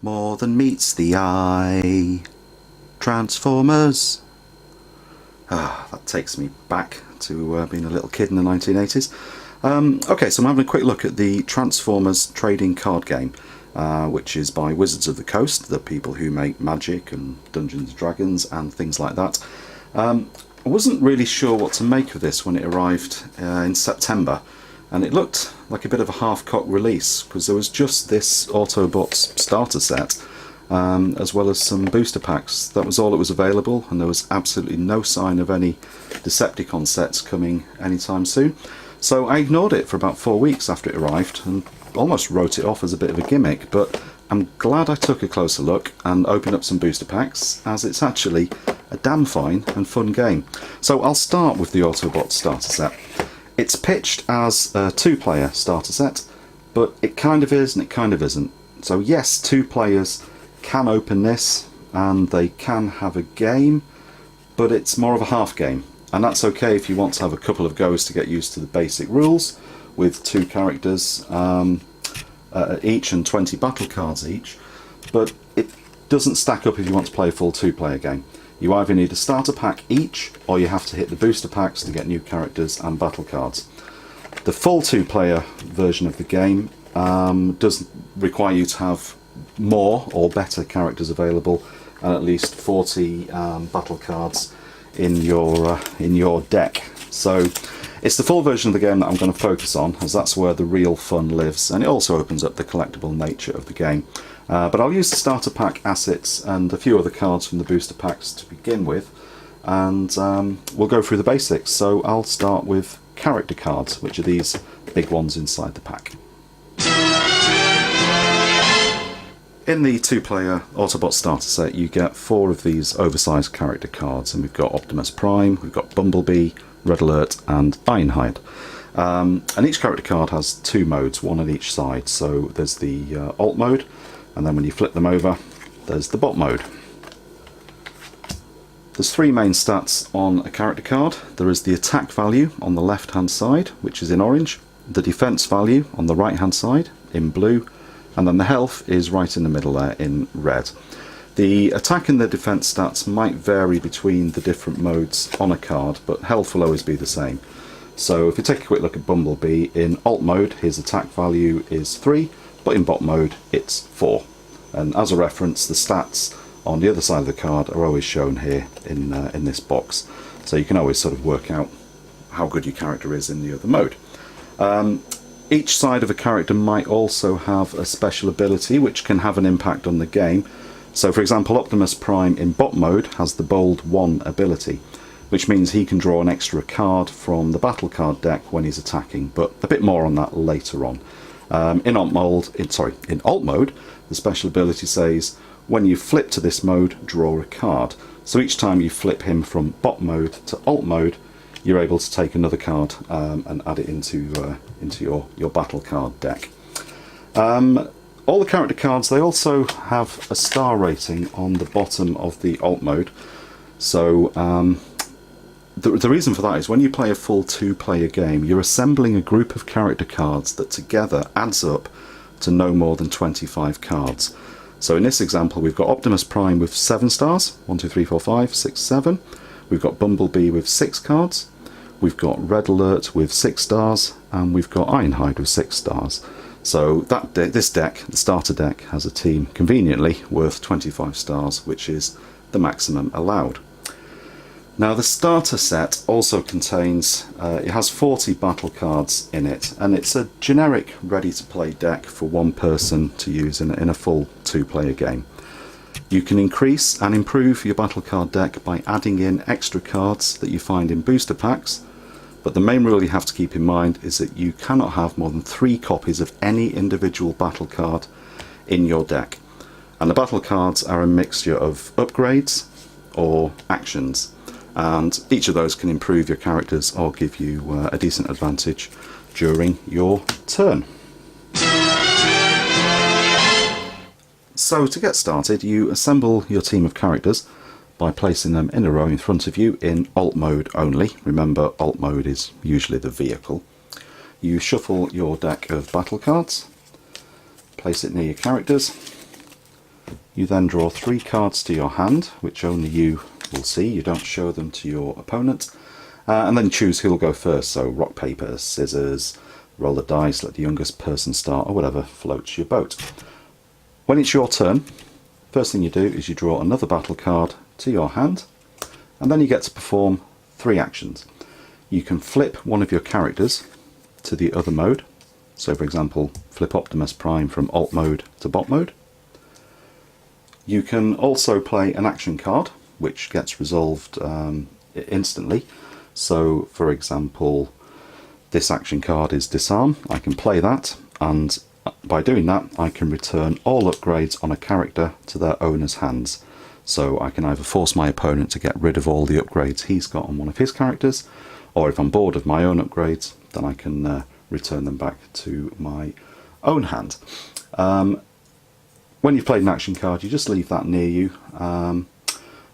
More than meets the eye. Transformers. That takes me back to being a little kid in the 1980s. Okay, so I'm having a quick look at the Transformers trading card game, which is by Wizards of the Coast, the people who make Magic and Dungeons & Dragons and things like that. I wasn't really sure what to make of this when it arrived in September, and it looked like a bit of a half-cocked release, because there was just this Autobots starter set, as well as some booster packs. That was all that was available, and there was absolutely no sign of any Decepticon sets coming anytime soon. So I ignored it for about 4 weeks after it arrived and almost wrote it off as a bit of a gimmick, but I'm glad I took a closer look and opened up some booster packs, as it's actually a damn fine and fun game. So I'll start with the Autobots starter set. It's pitched as a two-player starter set, but it kind of is and it kind of isn't. So yes, 2 players can open this and they can have a game, but it's more of a half game. And that's okay if you want to have a couple of goes to get used to the basic rules, with 2 characters each and 20 battle cards each, but it doesn't stack up if you want to play a full 2-player game. You either need a starter pack each, or you have to hit the booster packs to get new characters and battle cards. The full 2-player version of the game does require you to have more or better characters available, and at least 40 battle cards in your deck. So it's the full version of the game that I'm going to focus on, as that's where the real fun lives, and it also opens up the collectible nature of the game. But I'll use the starter pack assets and a few other cards from the booster packs to begin with, and we'll go through the basics. So I'll start with character cards, which are these big ones inside the pack. In the 2-player Autobot starter set, you get 4 of these oversized character cards, and we've got Optimus Prime, we've got Bumblebee, Red Alert and Ironhide. And each character card has 2 modes, one on each side. So there's the Alt mode, and then when you flip them over, there's the Bot mode. There's 3 main stats on a character card. There is the attack value on the left hand side, which is in orange, the defense value on the right hand side in blue, and then the health is right in the middle there in red. The attack and the defense stats might vary between the different modes on a card, but health will always be the same. So if you take a quick look at Bumblebee, in Alt mode his attack value is 3, but in Bot mode it's 4. And as a reference, the stats on the other side of the card are always shown here in this box, so you can always sort of work out how good your character is in the other mode. Each side of a character might also have a special ability which can have an impact on the game. So for example, Optimus Prime in Bot mode has the Bold 1 ability, which means he can draw an extra card from the battle card deck when he's attacking, but a bit more on that later on. In Alt mode, the special ability says, when you flip to this mode, draw a card. So each time you flip him from Bot mode to Alt mode, you're able to take another card and add it into your battle card deck. All the character cards, they also have a star rating on the bottom of the Alt mode. So the reason for that is when you play a full 2-player game, you're assembling a group of character cards that together adds up to no more than 25 cards. So in this example, we've got Optimus Prime with 7 stars, 1, 2, 3, 4, 5, 6, 7. We've got Bumblebee with 6 cards. We've got Red Alert with 6 stars, and we've got Ironhide with 6 stars. So this deck, the starter deck, has a team conveniently worth 25 stars, which is the maximum allowed. Now the starter set also contains, it has 40 battle cards in it, and it's a generic ready-to-play deck for one person to use in a full 2-player game. You can increase and improve your battle card deck by adding in extra cards that you find in booster packs, but the main rule you have to keep in mind is that you cannot have more than 3 copies of any individual battle card in your deck. And the battle cards are a mixture of upgrades or actions, and each of those can improve your characters or give you a decent advantage during your turn. So to get started, you assemble your team of characters by placing them in a row in front of you in Alt mode only. Remember, Alt mode is usually the vehicle. You shuffle your deck of battle cards, place it near your characters, You then draw 3 cards to your hand, which only you will see. You don't show them to your opponent. And then choose who'll go first. So rock, paper, scissors, roll the dice, let the youngest person start, or whatever floats your boat. When it's your turn, first thing you do is you draw another battle card to your hand, and then you get to perform 3 actions. You can flip one of your characters to the other mode. So for example, flip Optimus Prime from alt mode to bot mode. You can also play an action card, which gets resolved instantly. So for example, this action card is disarm. I can play that, and by doing that I can return all upgrades on a character to their owner's hands. So I can either force my opponent to get rid of all the upgrades he's got on one of his characters, or if I'm bored of my own upgrades, then I can return them back to my own hand. When you've played an action card, you just leave that near you,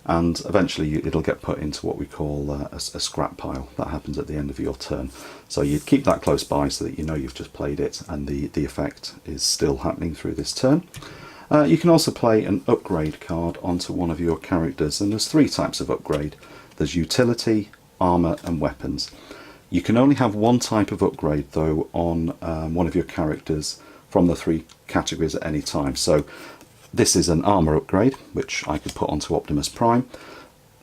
and eventually it'll get put into what we call a scrap pile. That happens at the end of your turn. So you'd keep that close by so that you know you've just played it and the effect is still happening through this turn. You can also play an upgrade card onto one of your characters, and there's 3 types of upgrade. There's utility, armour and weapons. You can only have one type of upgrade though on one of your characters from the 3 categories at any time. So this is an armour upgrade, which I could put onto Optimus Prime.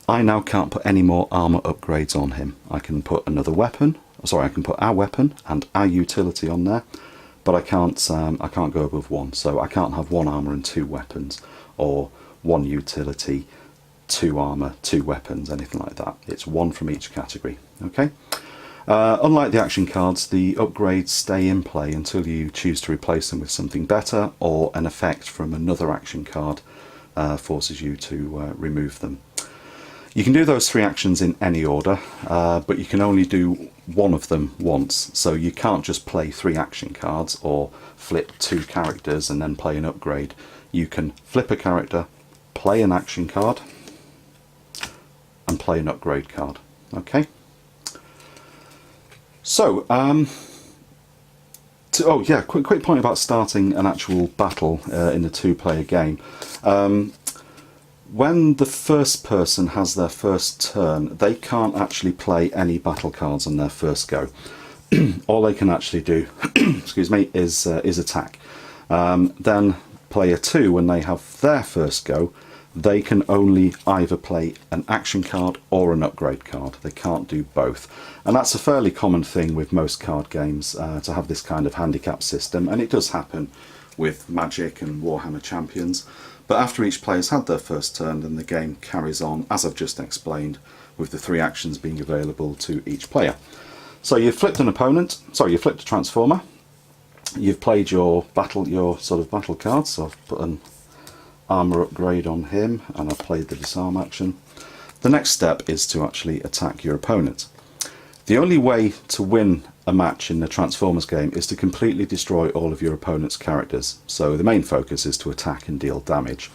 I now can't put any more armour upgrades on him. I can put another weapon, sorry, I can put our weapon and our utility on there, but I can't go above 1. So I can't have 1 armour and 2 weapons, or 1 utility, 2 armour, 2 weapons, anything like that. It's 1 from each category. Okay. Unlike the action cards, the upgrades stay in play until you choose to replace them with something better, or an effect from another action card forces you to remove them. You can do those 3 actions in any order, but you can only do one of them once. So you can't just play 3 action cards or flip 2 characters and then play an upgrade. You can flip a character, play an action card, and play an upgrade card. Okay. So, quick point about starting an actual battle in a 2-player game. When the first person has their first turn, they can't actually play any battle cards on their first go. All they can actually do, excuse me, is attack. Then player 2, when they have their first go, they can only either play an action card or an upgrade card. They can't do both. And that's a fairly common thing with most card games, to have this kind of handicap system, and it does happen with Magic and Warhammer Champions. But after each player's had their first turn, then the game carries on, as I've just explained, with the 3 actions being available to each player. So you've flipped you've flipped a Transformer, you've played your sort of battle cards. So I've put an armour upgrade on him, and I've played the disarm action. The next step is to actually attack your opponent. The only way to win a match in the Transformers game is to completely destroy all of your opponent's characters. So the main focus is to attack and deal damage.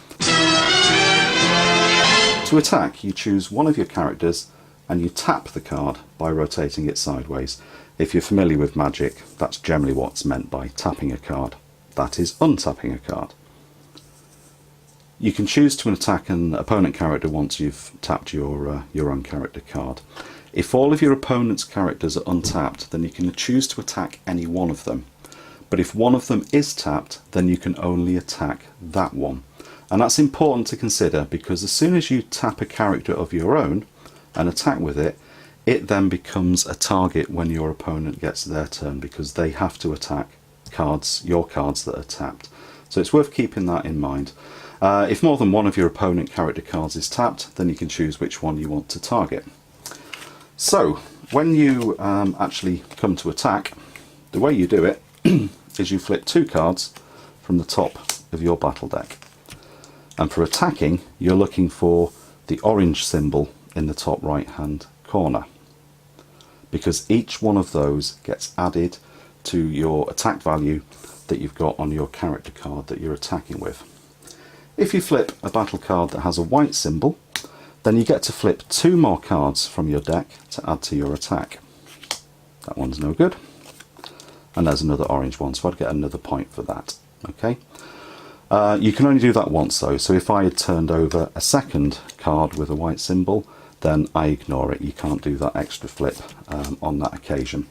To attack, you choose one of your characters and you tap the card by rotating it sideways. If you're familiar with Magic, that's generally what's meant by tapping a card. That is untapping a card. You can choose to attack an opponent character once you've tapped your own character card. If all of your opponent's characters are untapped, then you can choose to attack any one of them. But if one of them is tapped, then you can only attack that one. And that's important to consider, because as soon as you tap a character of your own and attack with it, it then becomes a target when your opponent gets their turn, because they have to attack your cards that are tapped. So it's worth keeping that in mind. If more than one of your opponent character cards is tapped, then you can choose which one you want to target. So when you actually come to attack, the way you do it is you flip 2 cards from the top of your battle deck. And for attacking, you're looking for the orange symbol in the top right hand corner, because each one of those gets added to your attack value that you've got on your character card that you're attacking with. If you flip a battle card that has a white symbol, then you get to flip 2 more cards from your deck to add to your attack. That one's no good. And there's another orange one, so I'd get another point for that. Okay. You can only do that once though, so if I had turned over a second card with a white symbol, then I ignore it. You can't do that extra flip on that occasion.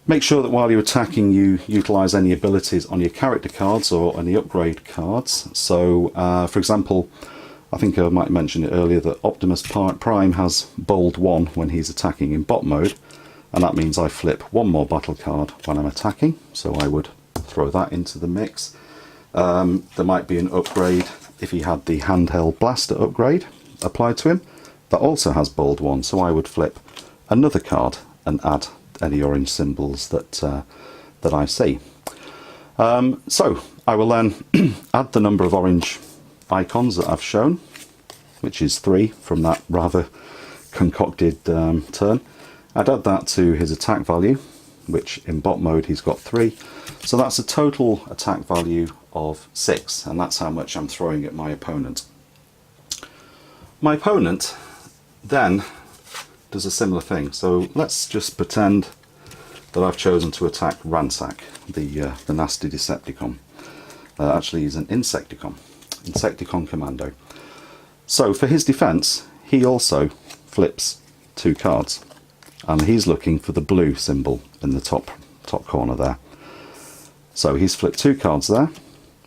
Make sure that while you're attacking you utilise any abilities on your character cards or any upgrade cards. So for example, I think I might mention it earlier that Optimus Prime has bold 1 when he's attacking in bot mode, and that means I flip one more battle card when I'm attacking, so I would throw that into the mix. There might be an upgrade if he had the handheld blaster upgrade applied to him. That also has bold 1, so I would flip another card and add any orange symbols that I see. So I will then add the number of orange icons that I've shown, which is 3 from that rather concocted turn. I'd add that to his attack value, which in bot mode he's got 3. So that's a total attack value of 6, and that's how much I'm throwing at my opponent. My opponent then does a similar thing. So let's just pretend that I've chosen to attack Ransack, the nasty Decepticon. Actually, he's an Insecticon Commando. So for his defense, he also flips 2 cards, and he's looking for the blue symbol in the top corner there. So he's flipped 2 cards there,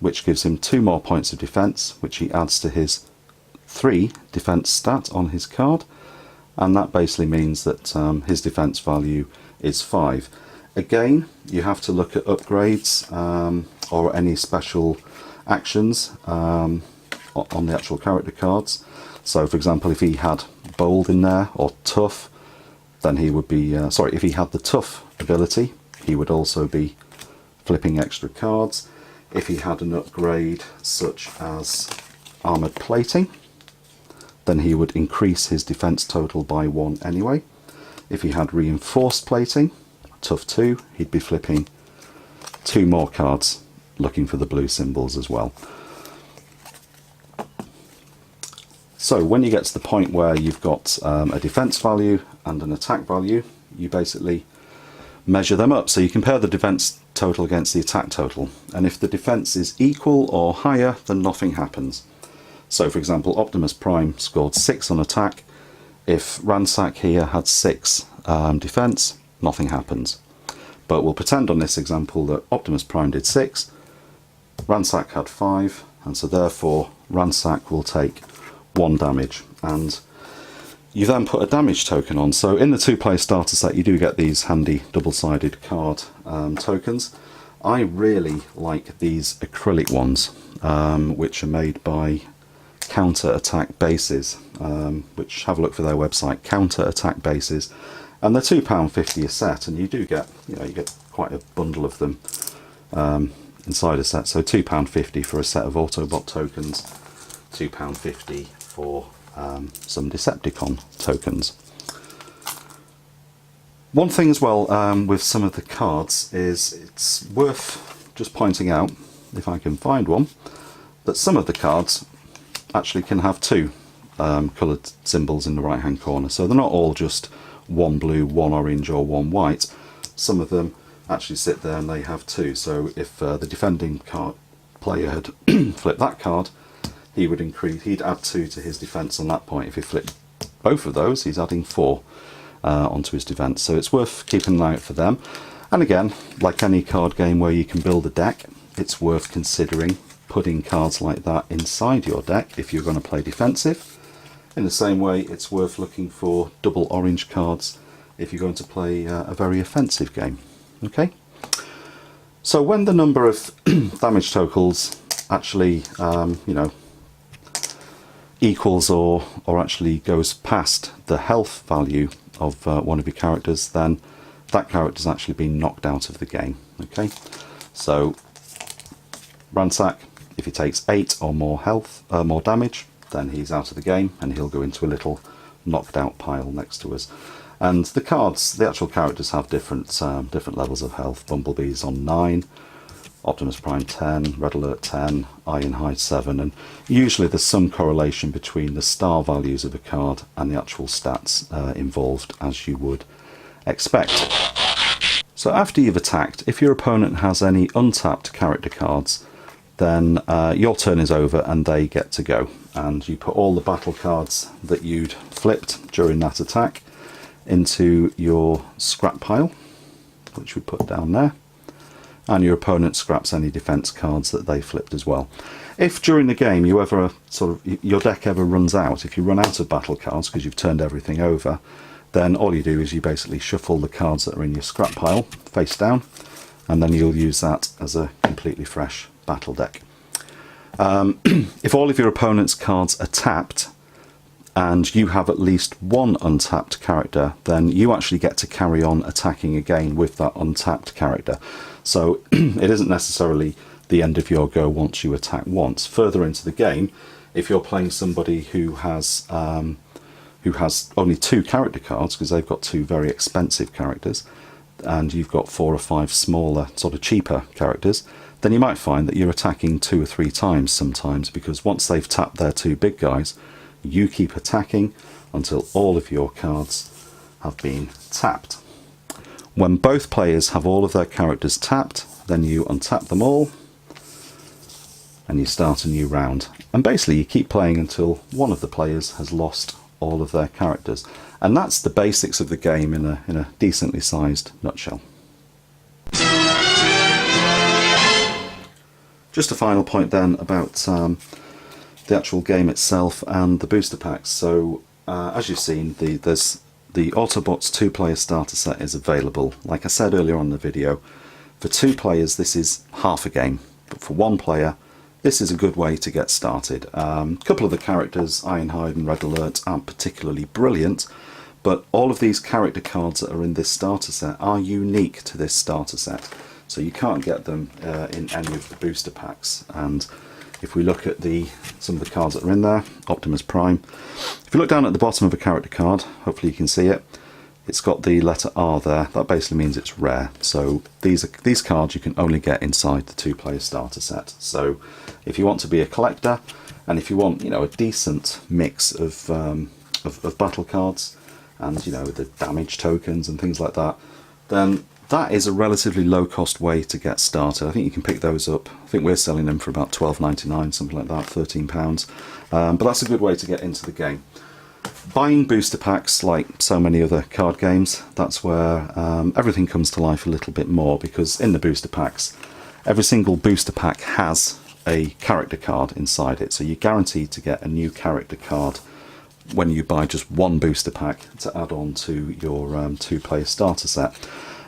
which gives him 2 more points of defense, which he adds to his 3 defense stat on his card, and that basically means that his defense value is 5. Again, you have to look at upgrades or any special actions on the actual character cards. So for example, if he had bold in there or tough, then he would be if he had the tough ability, he would also be flipping extra cards. If he had an upgrade such as armoured plating, then he would increase his defense total by 1 anyway. If he had reinforced plating, tough 2, he'd be flipping 2 more cards looking for the blue symbols as well. So when you get to the point where you've got a defense value and an attack value, you basically measure them up. So you compare the defense total against the attack total, and if the defense is equal or higher, then nothing happens. So for example, Optimus Prime scored 6 on attack. If Ransack here had 6 defense, nothing happens. But we'll pretend on this example that Optimus Prime did 6, Ransack had 5, and so therefore Ransack will take 1 damage. And you then put a damage token on. So in the 2-player starter set you do get these handy double-sided card tokens. I really like these acrylic ones, which are made by Counter Attack Bases, which have a look for their website, Counter Attack Bases, and they're £2.50 a set, and you do get, you get quite a bundle of them inside a set. So £2.50 for a set of Autobot tokens, £2.50 for some Decepticon tokens. One thing as well with some of the cards is it's worth just pointing out, if I can find one, that some of the cards actually can have 2 coloured symbols in the right hand corner. So they're not all just 1 blue, 1 orange or 1 white. Some of them actually sit there and they have 2. So if the defending player had flipped that card, he'd add 2 to his defence on that point. If he flipped both of those, he's adding 4 onto his defence. So it's worth keeping an eye out for them. And again, like any card game where you can build a deck, it's worth considering putting cards like that inside your deck if you're going to play defensive. In the same way, it's worth looking for double orange cards if you're going to play a very offensive game. Okay. So when the number of damage totals actually, equals or actually goes past the health value of one of your characters, then that character's actually been knocked out of the game. Okay. So Ransack, if he takes 8 or more health, more damage, then he's out of the game and he'll go into a little knocked out pile next to us. And the cards, the actual characters have different levels of health. Bumblebee's on 9, Optimus Prime 10, Red Alert 10, Ironhide 7, and usually there's some correlation between the star values of a card and the actual stats involved, as you would expect. So after you've attacked, if your opponent has any untapped character cards, then your turn is over and they get to go. And you put all the battle cards that you'd flipped during that attack into your scrap pile, which we put down there, and your opponent scraps any defense cards that they flipped as well. If during the game your deck ever runs out, if you run out of battle cards because you've turned everything over, then all you do is you basically shuffle the cards that are in your scrap pile face down, and then you'll use that as a completely fresh battle deck. If all of your opponent's cards are tapped and you have at least one untapped character, then you actually get to carry on attacking again with that untapped character. So it isn't necessarily the end of your go once you attack once. Further into the game, if you're playing somebody who has only 2 character cards, because they've got 2 very expensive characters, and you've got 4 or 5 smaller, sort of cheaper characters, then you might find that you're attacking 2 or 3 times sometimes, because once they've tapped their 2 big guys, you keep attacking until all of your cards have been tapped. When both players have all of their characters tapped, then you untap them all and you start a new round. And basically you keep playing until one of the players has lost all of their characters. And that's the basics of the game in a decently sized nutshell. Just a final point then about the actual game itself and the booster packs. So as you've seen, the Autobots 2-player starter set is available. Like I said earlier on in the video, for 2 players this is half a game, but for 1 player this is a good way to get started. A couple of the characters, Ironhide and Red Alert, aren't particularly brilliant, but all of these character cards that are in this starter set are unique to this starter set, so you can't get them in any of the booster packs. And if we look at some of the cards that are in there, Optimus Prime, if you look down at the bottom of a character card, hopefully you can see it, it's got the letter R there. That basically means it's rare. So these cards you can only get inside the 2-player starter set. So if you want to be a collector, and if you want, a decent mix of battle cards, and the damage tokens and things like that, then that is a relatively low cost way to get started. I think you can pick those up. I think we're selling them for about £12.99, something like that, £13. But that's a good way to get into the game. Buying booster packs, like so many other card games, that's where everything comes to life a little bit more, because in the booster packs, every single booster pack has a character card inside it, so you're guaranteed to get a new character card when you buy just one booster pack to add on to your 2-player starter set.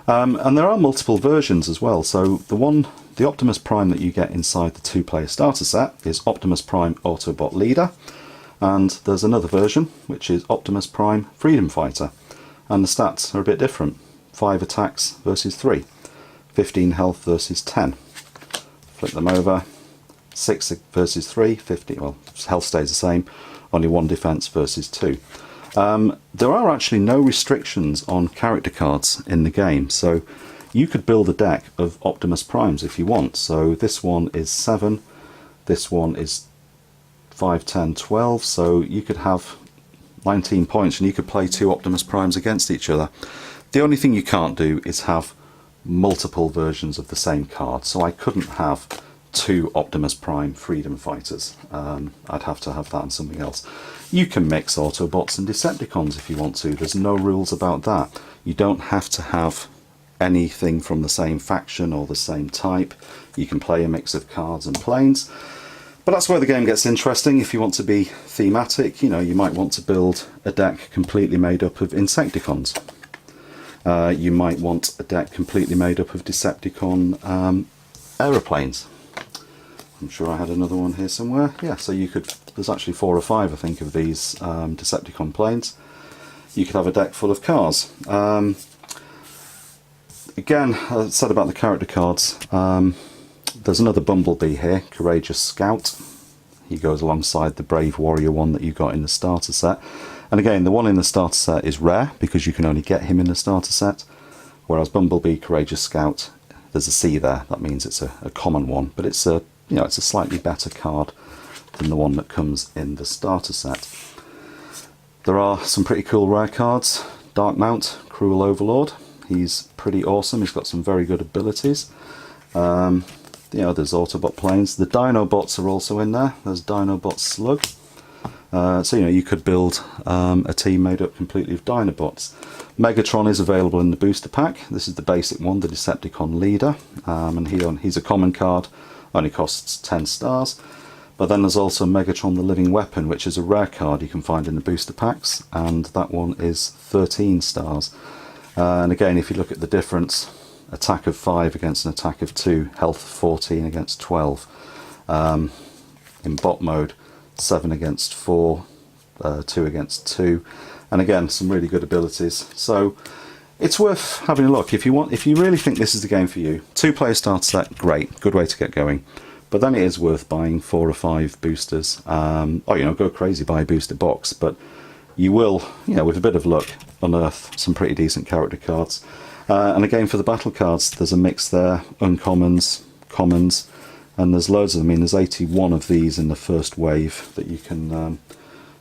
And there are multiple versions as well. So the Optimus Prime that you get inside the 2-player starter set is Optimus Prime Autobot Leader, and there's another version which is Optimus Prime Freedom Fighter, and the stats are a bit different. 5 attacks versus 3, 15 health versus 10. Flip them over, 6 versus 3, 50, well, health stays the same, only 1 defense versus 2. There are actually no restrictions on character cards in the game, so you could build a deck of Optimus Primes if you want. So this one is 7, this one is 5, 10, 12, so you could have 19 points and you could play 2 Optimus Primes against each other. The only thing you can't do is have multiple versions of the same card, so I couldn't have 2 Optimus Prime Freedom Fighters. I'd have to have that and something else. You can mix Autobots and Decepticons if you want to. There's no rules about that. You don't have to have anything from the same faction or the same type. You can play a mix of cards and planes. But that's where the game gets interesting. If you want to be thematic, you might want to build a deck completely made up of Insecticons. You might want a deck completely made up of Decepticon aeroplanes. I'm sure I had another one here somewhere. Yeah, so there's actually 4 or 5, I think, of these Decepticon planes. You could have a deck full of cars. Again, I said about the character cards, there's another Bumblebee here, Courageous Scout. He goes alongside the Brave Warrior one that you got in the starter set. And again, the one in the starter set is rare because you can only get him in the starter set, whereas Bumblebee Courageous Scout, there's a C there, that means it's a common one, but it's a slightly better card than the one that comes in the starter set. There are some pretty cool rare cards. Darkmount, Cruel Overlord. He's pretty awesome. He's got some very good abilities. there's Autobot planes. The Dinobots are also in there. There's Dinobot Slug. So you could build a team made up completely of Dinobots. Megatron is available in the booster pack. This is the basic one, the Decepticon Leader, and he's a common card, only costs 10 stars. But then there's also Megatron the Living Weapon, which is a rare card you can find in the booster packs, and that one is 13 stars. And again, if you look at the difference, attack of 5 against an attack of 2, health 14 against 12. In bot mode, 7 against 4, 2 against 2, and again some really good abilities. So it's worth having a look if you really think this is the game for you. 2-player starter set, great, good way to get going. But then it is worth buying 4 or 5 boosters. Or go crazy, buy a booster box, but you will, with a bit of luck, unearth some pretty decent character cards. And again, for the battle cards, there's a mix there: uncommons, commons, and there's loads of them. I mean, there's 81 of these in the first wave that you can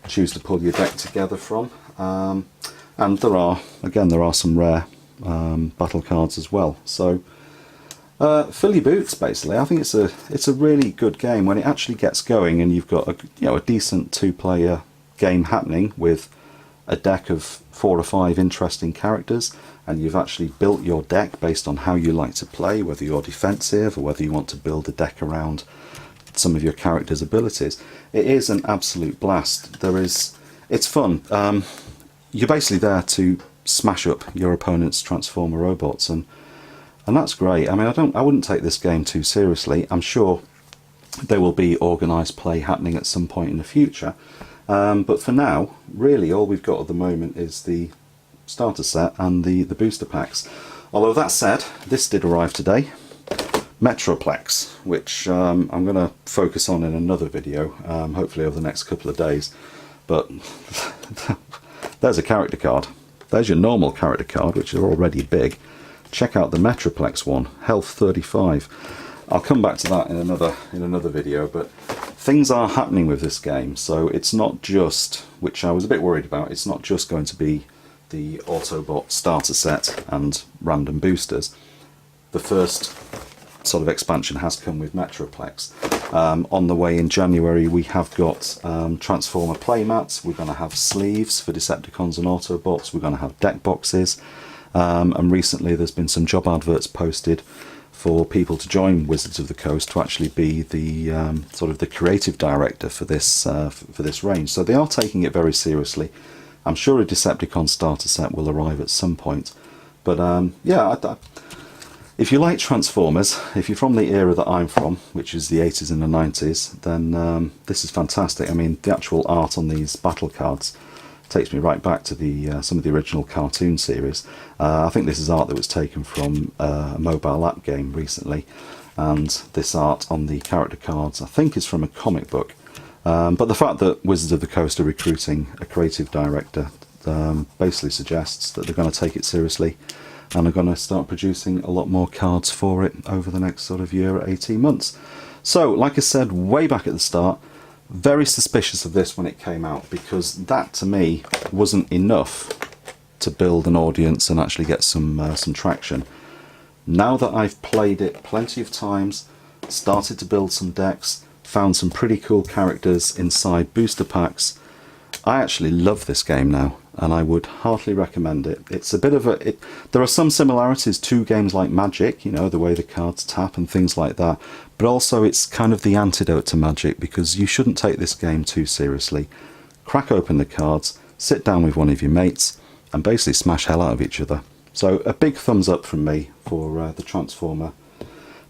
choose to pull your deck together from. And there are some rare battle cards as well. So fill your boots, basically. I think it's a really good game when it actually gets going, and you've got a decent 2-player game happening with a deck of 4 or 5 interesting characters, and you've actually built your deck based on how you like to play, whether you're defensive or whether you want to build a deck around some of your characters' abilities. It is an absolute blast. It's fun. You're basically there to smash up your opponent's Transformer robots, and that's great. I mean, I wouldn't take this game too seriously. I'm sure there will be organised play happening at some point in the future. But for now, really, all we've got at the moment is the starter set and the booster packs. Although that said, this did arrive today. Metroplex, which I'm going to focus on in another video, hopefully over the next couple of days. But there's a character card. There's your normal character card, which is already big. Check out the Metroplex one, health 35. I'll come back to that in another video, but things are happening with this game. So it's not just, which I was a bit worried about, it's not just going to be the Autobot starter set and random boosters. The first sort of expansion has come with Metroplex. On the way in January, we have got Transformer playmats. We're going to have sleeves for Decepticons and Autobots. We're going to have deck boxes. And recently there's been some job adverts posted for people to join Wizards of the Coast to actually be the sort of the creative director for this range. So they are taking it very seriously. I'm sure a Decepticon starter set will arrive at some point. But if you like Transformers, if you're from the era that I'm from, which is the 80s and the 90s, then this is fantastic. I mean, the actual art on these battle cards takes me right back to some of the original cartoon series. I think this is art that was taken from a mobile app game recently, and this art on the character cards I think is from a comic book. But the fact that Wizards of the Coast are recruiting a creative director basically suggests that they're going to take it seriously and are going to start producing a lot more cards for it over the next sort of year or 18 months. So, like I said way back at the start, very suspicious of this when it came out, because that to me wasn't enough to build an audience and actually get some traction. Now that I've played it plenty of times, started to build some decks, found some pretty cool characters inside booster packs, I actually love this game now, and I would heartily recommend it. It's a bit of there are some similarities to games like Magic, the way the cards tap and things like that, but also it's kind of the antidote to Magic, because you shouldn't take this game too seriously. Crack open the cards, sit down with one of your mates, and basically smash hell out of each other. So a big thumbs up from me for the Transformer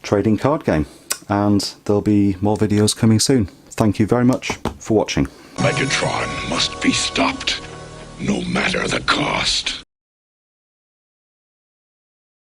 trading card game, and there'll be more videos coming soon. Thank you very much for watching. Megatron must be stopped, no matter the cost.